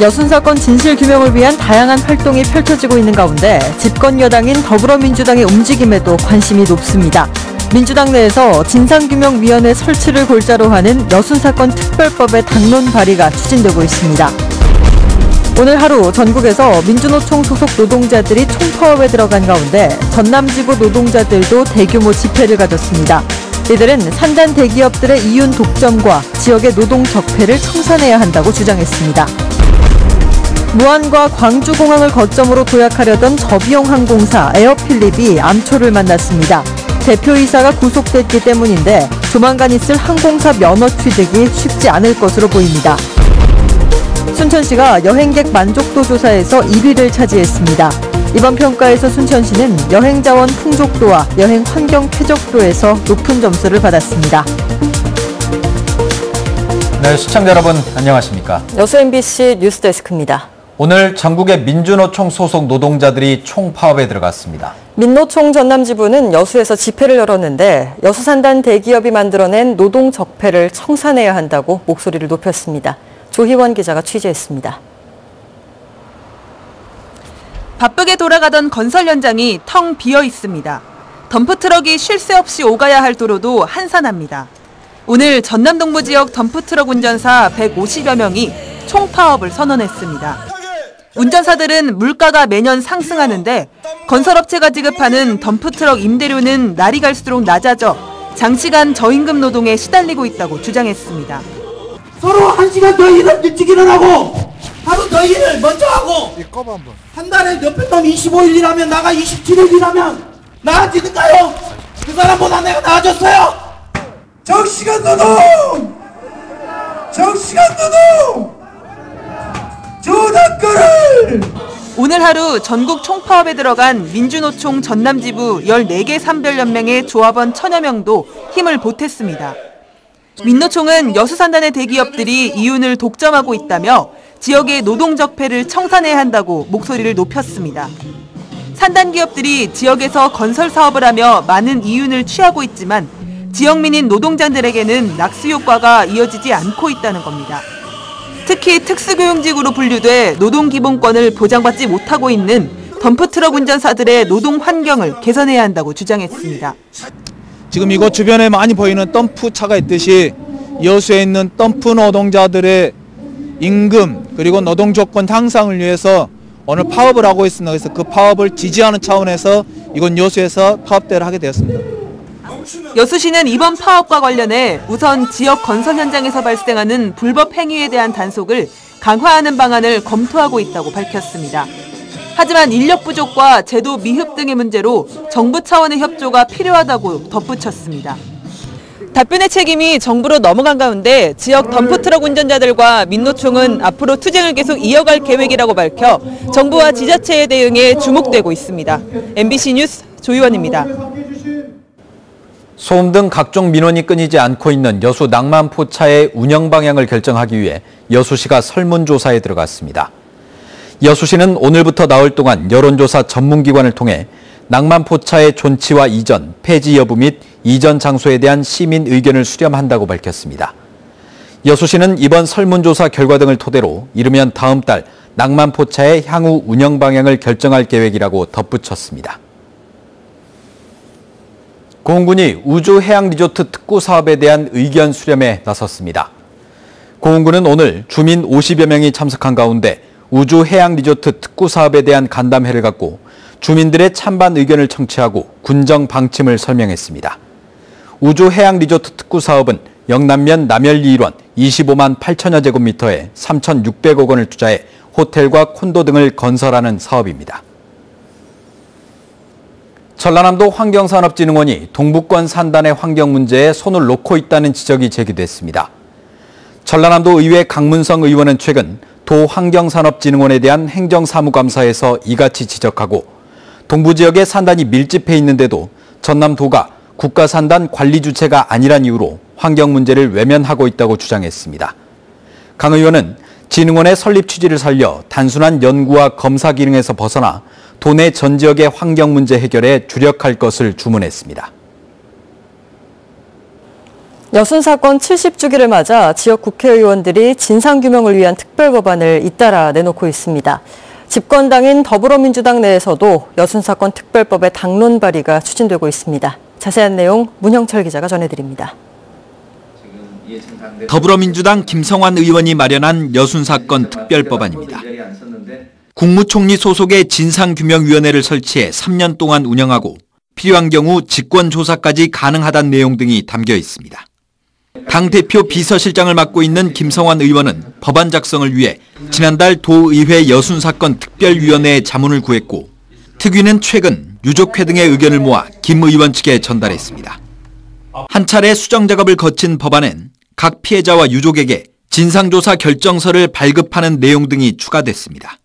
여순 사건 진실 규명을 위한 다양한 활동이 펼쳐지고 있는 가운데 집권 여당인 더불어민주당의 움직임에도 관심이 높습니다. 민주당 내에서 진상규명위원회 설치를 골자로 하는 여순 사건 특별법의 당론 발의가 추진되고 있습니다. 오늘 하루 전국에서 민주노총 소속 노동자들이 총파업에 들어간 가운데 전남지구 노동자들도 대규모 집회를 가졌습니다. 이들은 산단 대기업들의 이윤 독점과 지역의 노동 적폐를 청산해야 한다고 주장했습니다. 무안과 광주공항을 거점으로 도약하려던 저비용 항공사 에어필립이 암초를 만났습니다. 대표이사가 구속됐기 때문인데 조만간 있을 항공사 면허 취득이 쉽지 않을 것으로 보입니다. 순천시가 여행객 만족도 조사에서 1위를 차지했습니다. 이번 평가에서 순천시는 여행자원 풍족도와 여행 환경 쾌적도에서 높은 점수를 받았습니다. 네, 시청자 여러분 안녕하십니까? 여수 MBC 뉴스데스크입니다. 오늘 전국의 민주노총 소속 노동자들이 총파업에 들어갔습니다. 민노총 전남지부는 여수에서 집회를 열었는데 여수 산단 대기업이 만들어낸 노동 적폐를 청산해야 한다고 목소리를 높였습니다. 조희원 기자가 취재했습니다. 바쁘게 돌아가던 건설 현장이 텅 비어 있습니다. 덤프트럭이 쉴 새 없이 오가야 할 도로도 한산합니다. 오늘 전남 동부 지역 덤프트럭 운전사 150여 명이 총파업을 선언했습니다. 운전사들은 물가가 매년 상승하는데 건설업체가 지급하는 덤프트럭 임대료는 날이 갈수록 낮아져 장시간 저임금 노동에 시달리고 있다고 주장했습니다. 서로 1시간 더 일찍 일어나고 하루 더 일을 먼저 하고 한 달에 몇백 놈 25일 일하면 나가 27일 일하면 나아지는가요? 그 사람보다 내가 나아졌어요. 정시간 노동! 정시간 노동! 저작거를! 오늘 하루 전국 총파업에 들어간 민주노총 전남지부 14개 산별연맹의 조합원 1000여 명도 힘을 보탰습니다. 민노총은 여수 산단의 대기업들이 이윤을 독점하고 있다며 지역의 노동 적폐를 청산해야 한다고 목소리를 높였습니다. 산단 기업들이 지역에서 건설 사업을 하며 많은 이윤을 취하고 있지만 지역민인 노동자들에게는 낙수 효과가 이어지지 않고 있다는 겁니다. 특히 특수고용직으로 분류돼 노동기본권을 보장받지 못하고 있는 덤프트럭 운전사들의 노동 환경을 개선해야 한다고 주장했습니다. 지금 이곳 주변에 많이 보이는 덤프차가 있듯이 여수에 있는 덤프 노동자들의 임금 그리고 노동 조건 향상을 위해서 오늘 파업을 하고 있습니다. 그래서 그 파업을 지지하는 차원에서 이곳 여수에서 파업대를 하게 되었습니다. 여수시는 이번 파업과 관련해 우선 지역 건설 현장에서 발생하는 불법 행위에 대한 단속을 강화하는 방안을 검토하고 있다고 밝혔습니다. 하지만 인력 부족과 제도 미흡 등의 문제로 정부 차원의 협조가 필요하다고 덧붙였습니다. 답변의 책임이 정부로 넘어간 가운데 지역 덤프트럭 운전자들과 민노총은 앞으로 투쟁을 계속 이어갈 계획이라고 밝혀 정부와 지자체의 대응에 주목되고 있습니다. MBC 뉴스 조희원입니다. 소음 등 각종 민원이 끊이지 않고 있는 여수 낭만포차의 운영 방향을 결정하기 위해 여수시가 설문조사에 들어갔습니다. 여수시는 오늘부터 나흘 동안 여론조사 전문기관을 통해 낭만포차의 존치와 이전, 폐지 여부 및 이전 장소에 대한 시민 의견을 수렴한다고 밝혔습니다. 여수시는 이번 설문조사 결과 등을 토대로 이르면 다음 달 낭만포차의 향후 운영 방향을 결정할 계획이라고 덧붙였습니다. 고흥군이 우주해양리조트 특구 사업에 대한 의견 수렴에 나섰습니다. 고흥군은 오늘 주민 50여 명이 참석한 가운데 우주해양리조트 특구 사업에 대한 간담회를 갖고 주민들의 찬반 의견을 청취하고 군정 방침을 설명했습니다. 우주해양리조트 특구 사업은 영남면 남열리 일원 25만 8천여 제곱미터에 3,600억 원을 투자해 호텔과 콘도 등을 건설하는 사업입니다. 전라남도 환경산업진흥원이 동부권 산단의 환경 문제에 손을 놓고 있다는 지적이 제기됐습니다. 전라남도 의회 강문성 의원은 최근 도 환경산업진흥원에 대한 행정사무감사에서 이같이 지적하고 동부 지역의 산단이 밀집해 있는데도 전남도가 국가산단 관리 주체가 아니란 이유로 환경 문제를 외면하고 있다고 주장했습니다. 강 의원은 진흥원의 설립 취지를 살려 단순한 연구와 검사 기능에서 벗어나 도내 전 지역의 환경 문제 해결에 주력할 것을 주문했습니다. 여순 사건 70주기를 맞아 지역 국회의원들이 진상규명을 위한 특별법안을 잇따라 내놓고 있습니다. 집권당인 더불어민주당 내에서도 여순 사건 특별법의 당론 발의가 추진되고 있습니다. 자세한 내용 문형철 기자가 전해드립니다. 더불어민주당 김성환 의원이 마련한 여순 사건 특별법안입니다. 국무총리 소속의 진상규명위원회를 설치해 3년 동안 운영하고 필요한 경우 직권조사까지 가능하다는 내용 등이 담겨 있습니다. 당대표 비서실장을 맡고 있는 김성환 의원은 법안 작성을 위해 지난달 도의회 여순 사건 특별위원회에 자문을 구했고 특위는 최근 유족회 등의 의견을 모아 김 의원 측에 전달했습니다. 한 차례 수정 작업을 거친 법안엔 각 피해자와 유족에게 진상조사 결정서를 발급하는 내용 등이 추가됐습니다.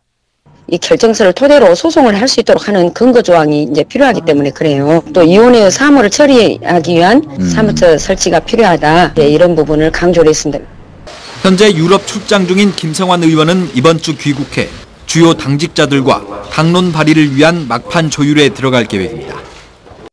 이 결정서를 토대로 소송을 할 수 있도록 하는 근거 조항이 이제 필요하기 때문에 그래요. 또 이혼의 사무를 처리하기 위한 사무처 설치가 필요하다. 네, 이런 부분을 강조를 했습니다. 현재 유럽 출장 중인 김성환 의원은 이번 주 귀국해 주요 당직자들과 당론 발의를 위한 막판 조율에 들어갈 계획입니다.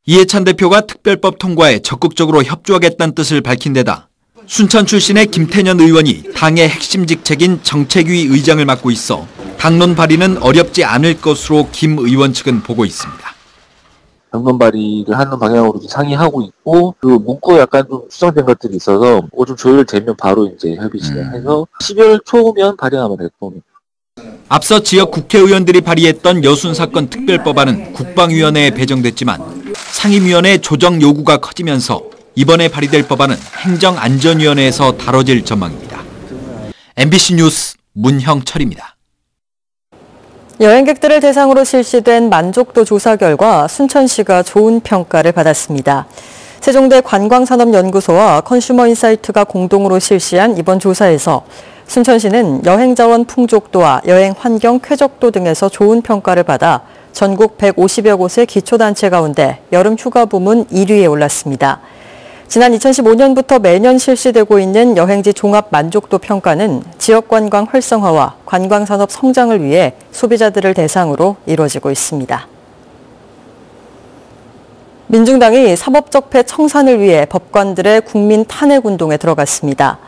이해찬 대표가 특별법 통과에 적극적으로 협조하겠다는 뜻을 밝힌 데다 순천 출신의 김태년 의원이 당의 핵심 직책인 정책위 의장을 맡고 있어 당론 발의는 어렵지 않을 것으로 김 의원 측은 보고 있습니다. 당론 발의를 하는 방향으로 상의하고 있고, 그리고 문구 약간 좀 수정된 것들이 있어서 그거 좀 조율되면 바로 이제 협의 진행해서 12월 초면 발의하면 될 겁니다. 앞서 지역 국회의원들이 발의했던 여순 사건 특별법안은 국방위원회에 배정됐지만 상임위원회 조정 요구가 커지면서 이번에 발의될 법안은 행정안전위원회에서 다뤄질 전망입니다. MBC 뉴스 문형철입니다. 여행객들을 대상으로 실시된 만족도 조사 결과 순천시가 좋은 평가를 받았습니다. 세종대 관광산업연구소와 컨슈머인사이트가 공동으로 실시한 이번 조사에서 순천시는 여행자원 풍족도와 여행 환경 쾌적도 등에서 좋은 평가를 받아 전국 150여 곳의 기초단체 가운데 여름 휴가 부문 1위에 올랐습니다. 지난 2015년부터 매년 실시되고 있는 여행지 종합 만족도 평가는 지역관광 활성화와 관광산업 성장을 위해 소비자들을 대상으로 이루어지고 있습니다. 민중당이 사법적폐 청산을 위해 법관들의 국민 탄핵운동에 들어갔습니다.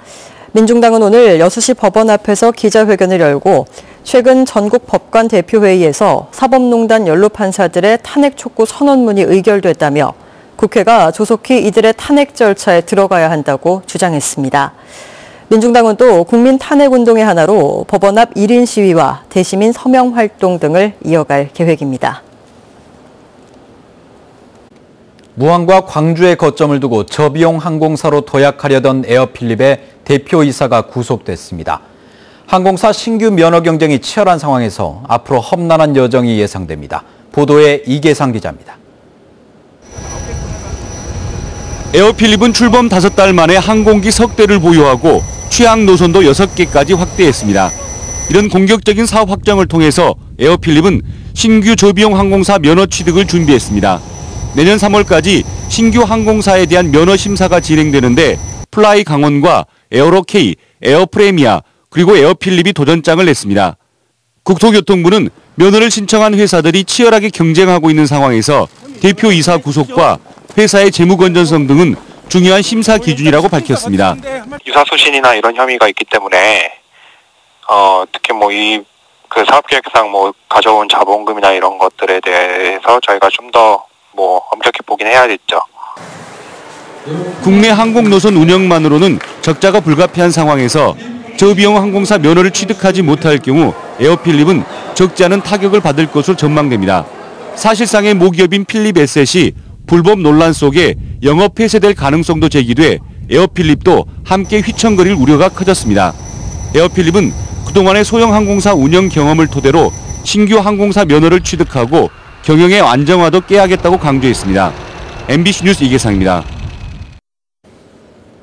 민중당은 오늘 여수시 법원 앞에서 기자회견을 열고 최근 전국 법관 대표회의에서 사법농단 연루 판사들의 탄핵 촉구 선언문이 의결됐다며 국회가 조속히 이들의 탄핵 절차에 들어가야 한다고 주장했습니다. 민중당은 또 국민 탄핵운동의 하나로 법원 앞 1인 시위와 대시민 서명 활동 등을 이어갈 계획입니다. 무안과 광주에 거점을 두고 저비용 항공사로 도약하려던 에어필립의 대표이사가 구속됐습니다. 항공사 신규 면허 경쟁이 치열한 상황에서 앞으로 험난한 여정이 예상됩니다. 보도에 이계상 기자입니다. 에어필립은 출범 5달 만에 항공기 석 대를 보유하고 취항 노선도 6개까지 확대했습니다. 이런 공격적인 사업 확장을 통해서 에어필립은 신규 저비용 항공사 면허 취득을 준비했습니다. 내년 3월까지 신규 항공사에 대한 면허 심사가 진행되는데 플라이 강원과 에어로케이, 에어프레미아, 그리고 에어필립이 도전장을 냈습니다. 국토교통부는 면허를 신청한 회사들이 치열하게 경쟁하고 있는 상황에서 대표이사 구속과 회사의 재무 건전성 등은 중요한 심사 기준이라고 밝혔습니다. 유사소신이나 이런 혐의가 있기 때문에 특히 그 사업계획상 가져온 자본금이나 이런 것들에 대해서 저희가 좀 더 엄격히 보긴 해야겠죠. 국내 항공 노선 운영만으로는 적자가 불가피한 상황에서 저비용 항공사 면허를 취득하지 못할 경우 에어필립은 적지 않은 타격을 받을 것으로 전망됩니다. 사실상의 모기업인 필립 에셋이 불법 논란 속에 영업 폐쇄될 가능성도 제기돼 에어필립도 함께 휘청거릴 우려가 커졌습니다. 에어필립은 그동안의 소형 항공사 운영 경험을 토대로 신규 항공사 면허를 취득하고 경영의 안정화도 깨야겠다고 강조했습니다. MBC 뉴스 이계상입니다.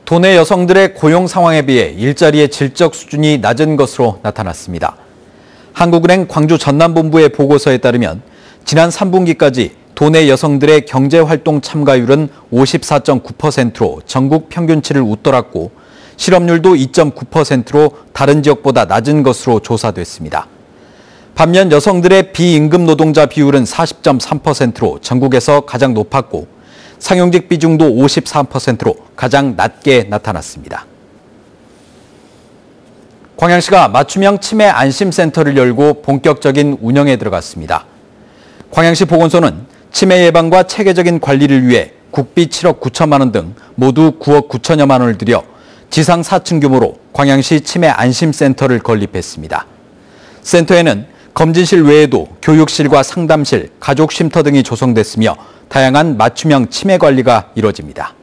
도내 여성들의 고용 상황에 비해 일자리의 질적 수준이 낮은 것으로 나타났습니다. 한국은행 광주 전남본부의 보고서에 따르면 지난 3분기까지 도내 여성들의 경제활동 참가율은 54.9%로 전국 평균치를 웃돌았고 실업률도 2.9%로 다른 지역보다 낮은 것으로 조사됐습니다. 반면 여성들의 비임금 노동자 비율은 40.3%로 전국에서 가장 높았고 상용직 비중도 53%로 가장 낮게 나타났습니다. 광양시가 맞춤형 치매 안심센터를 열고 본격적인 운영에 들어갔습니다. 광양시 보건소는 치매 예방과 체계적인 관리를 위해 국비 7억 9천만 원 등 모두 9억 9천여만 원을 들여 지상 4층 규모로 광양시 치매 안심센터를 건립했습니다. 센터에는 검진실 외에도 교육실과 상담실, 가족 쉼터 등이 조성됐으며 다양한 맞춤형 치매 관리가 이뤄집니다.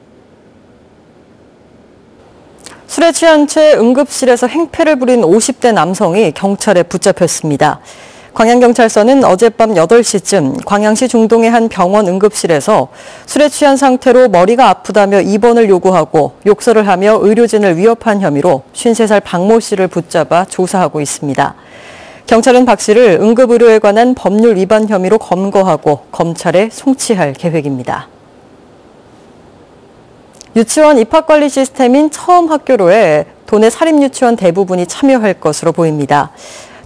술에 취한 채 응급실에서 행패를 부린 50대 남성이 경찰에 붙잡혔습니다. 광양경찰서는 어젯밤 8시쯤 광양시 중동의 한 병원 응급실에서 술에 취한 상태로 머리가 아프다며 입원을 요구하고 욕설을 하며 의료진을 위협한 혐의로 53살 박모 씨를 붙잡아 조사하고 있습니다. 경찰은 박 씨를 응급의료에 관한 법률 위반 혐의로 검거하고 검찰에 송치할 계획입니다. 유치원 입학관리 시스템인 처음학교로에 도내 사립유치원 대부분이 참여할 것으로 보입니다.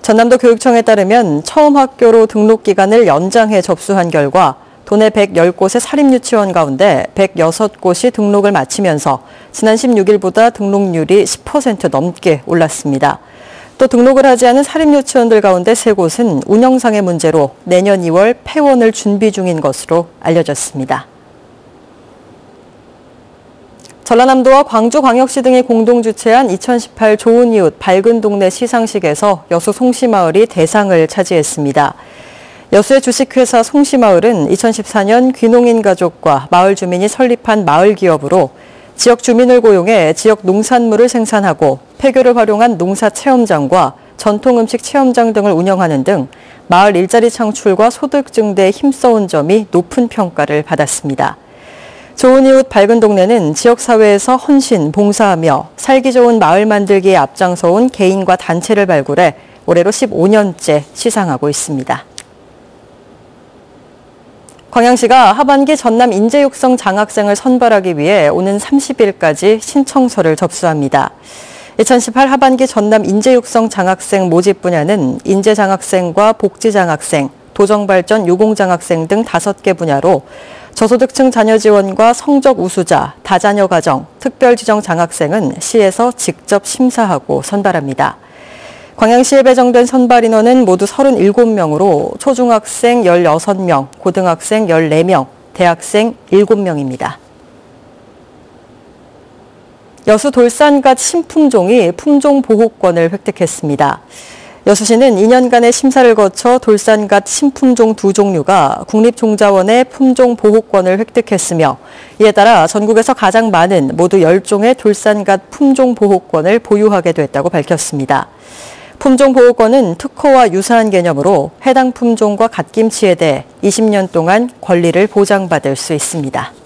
전남도 교육청에 따르면 처음학교로 등록 기간을 연장해 접수한 결과 도내 110곳의 사립유치원 가운데 106곳이 등록을 마치면서 지난 16일보다 등록률이 10% 넘게 올랐습니다. 또 등록을 하지 않은 사립유치원들 가운데 3곳은 운영상의 문제로 내년 2월 폐원을 준비 중인 것으로 알려졌습니다. 전라남도와 광주광역시 등이 공동 주최한 2018 좋은 이웃 밝은 동네 시상식에서 여수 송시마을이 대상을 차지했습니다. 여수의 주식회사 송시마을은 2014년 귀농인 가족과 마을 주민이 설립한 마을 기업으로 지역 주민을 고용해 지역 농산물을 생산하고 폐교를 활용한 농사 체험장과 전통 음식 체험장 등을 운영하는 등 마을 일자리 창출과 소득 증대에 힘써온 점이 높은 평가를 받았습니다. 좋은 이웃 밝은 동네는 지역사회에서 헌신, 봉사하며 살기 좋은 마을 만들기에 앞장서온 개인과 단체를 발굴해 올해로 15년째 시상하고 있습니다. 광양시가 하반기 전남 인재육성 장학생을 선발하기 위해 오는 30일까지 신청서를 접수합니다. 2018 하반기 전남 인재육성 장학생 모집 분야는 인재장학생과 복지장학생, 도정발전 유공장학생 등 5개 분야로 저소득층 자녀 지원과 성적 우수자, 다자녀 가정, 특별지정 장학생은 시에서 직접 심사하고 선발합니다. 광양시에 배정된 선발 인원은 모두 37명으로 초중학생 16명, 고등학생 14명, 대학생 7명입니다. 여수 돌산갓 신품종이 품종보호권을 획득했습니다. 여수시는 2년간의 심사를 거쳐 돌산갓 신품종 2종류가 국립종자원의 품종보호권을 획득했으며 이에 따라 전국에서 가장 많은 모두 10종의 돌산갓 품종보호권을 보유하게 됐다고 밝혔습니다. 품종보호권은 특허와 유사한 개념으로 해당 품종과 갓김치에 대해 20년 동안 권리를 보장받을 수 있습니다.